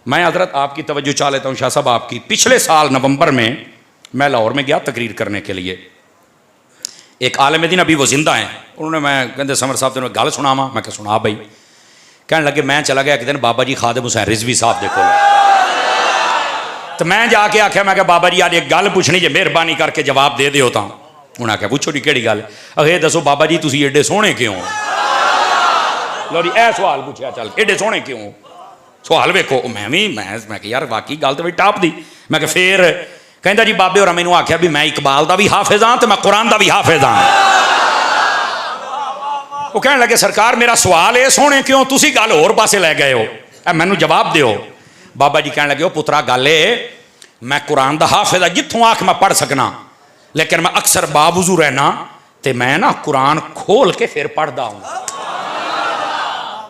मैं हज़रत आपकी तवज्जो चाह लेता हूँ शाह साहब आपकी। पिछले साल नवंबर में मैं लाहौर में गया तकरीर करने के लिए। एक आलिम दीन अभी वो जिंदा हैं, उन्होंने मैं कहते समर साहब ने गल सुनावा, मैं क्या सुना भाई। कहने लगे मैं चला गया एक दिन बाबा जी खादिम हुसैन रिजवी साहब देखो, तो मैं जाके आख्या मैं बाबा जी आज एक गल पूछनी जे मेहरबानी करके जवाब दे दिओ। तो उन्हें आख्या पूछो जी केड़ी गल। अगे दसो बाबा जी तुसी एडे सोहने क्यों? लो जी ए सवाल पूछा, चल एडे सोहने क्यों? सवाल वेखो। मैं यार वाकई गल तो बड़ी टाप दी। मैं फिर कहता जी बाबे और मैनू आख्या भी मैं इकबाल का भी हाफिज हाँ तो मैं कुरान का भी हाफिज हाँ। वो कहने लगे सरकार मेरा सवाल है सोहने क्यों, तुसी गल होर पासे लै गए हो, मैनू जवाब दिओ। बाबा जी कहने लगे पुत्रा गल मैं कुरान का हाफिज हाँ जिथों आख मैं पढ़ सकना, लेकिन मैं अक्सर बावजू रहना तो मैं ना कुरान खोल के फिर पढ़ता हूँ।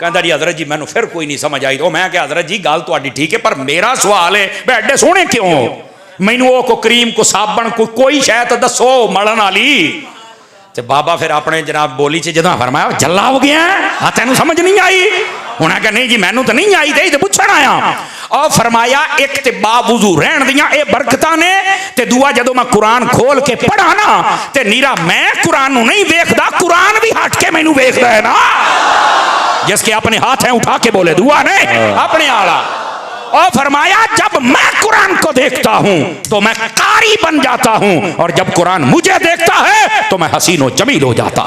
कहता जी हजरत जी मैनू फिर कोई नहीं समझ आई। तो मैं क्या हजरत जी गल तुहाडी ठीक है पर मेरा सवाल है मैं एडे सोहने क्यों? मैनू को क्रीम को साबन कोई शायद दसो मलन वाली। तो बाबा फिर अपने जनाब बोली च जदों फरमाया जल्ला हो गया हाँ तेन समझ नहीं आई? उन्हें कहा नहीं जी मैनू तो नहीं आई तो पूछण आया। और फरमाया एक ते बावजू रहन दियां ये बरकतां ने, ते दूआ जदों मैं कुरान खोल के पढ़ा ना ते नीरा मैं कुरान नू नहीं वेखदा, कुरान भी हट के मैनू वेखदा है ना। जिसके अपने हाथ हैं उठा के बोले दुआ नहीं अपने आला। और फरमाया जब मैं कुरान को देखता हूं तो मैं कारी बन जाता हूं, और जब कुरान मुझे देखता है तो मैं हसीन व जमील हो जाता।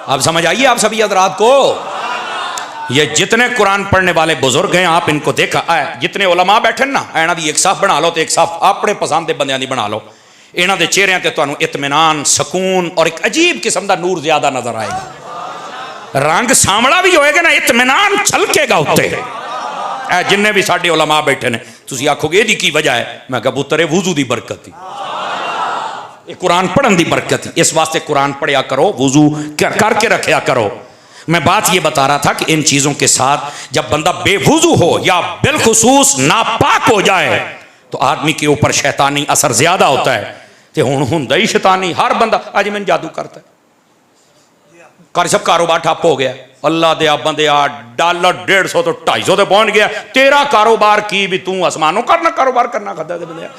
अब समझ आइए आप सभी हजरात को। ये जितने कुरान पढ़ने वाले बुजुर्ग हैं आप इनको देखा जितने उलमा बैठे ना इन्हां दी एक साफ बना लो तो एक साफ अपने पसंद के बंदियां दी बना लो। इन्हां दे चेहरिਆਂ ते तुहानू इत्मीनान सुकून और एक अजीब किस्म का नूर ज्यादा नजर आएगा। रंग सामला भी होएगा ना इत्मीनान छलकेगा उत्ते। जिन्ने भी साडे उलमा बैठे ने तुसीं आखोगे इहदी की वजह है? मैं कहा पुत्तर वुजू की बरकत ही, कुरान पढ़न की बरकत ही। इस वास्ते कुरान पढ़िया करो, वुजू करके रखा करो। मैं बात ये बता रहा था कि इन चीज़ों के साथ जब बंदा बेवुजू हो या बिलखुसूस नापाक हो जाए तो आदमी के ऊपर शैतानी असर ज्यादा होता है। तो हुण हुंदा ही शैतानी हर बंदा अज मैंने जादू करता है कर सब कारोबार ठप हो गया। अल्लाह दे बंदिया $150 तो $250 पहुंच गया। तेरा कारोबार की भी तू आसमानों करना कारोबार करना खदा दे बंदिया।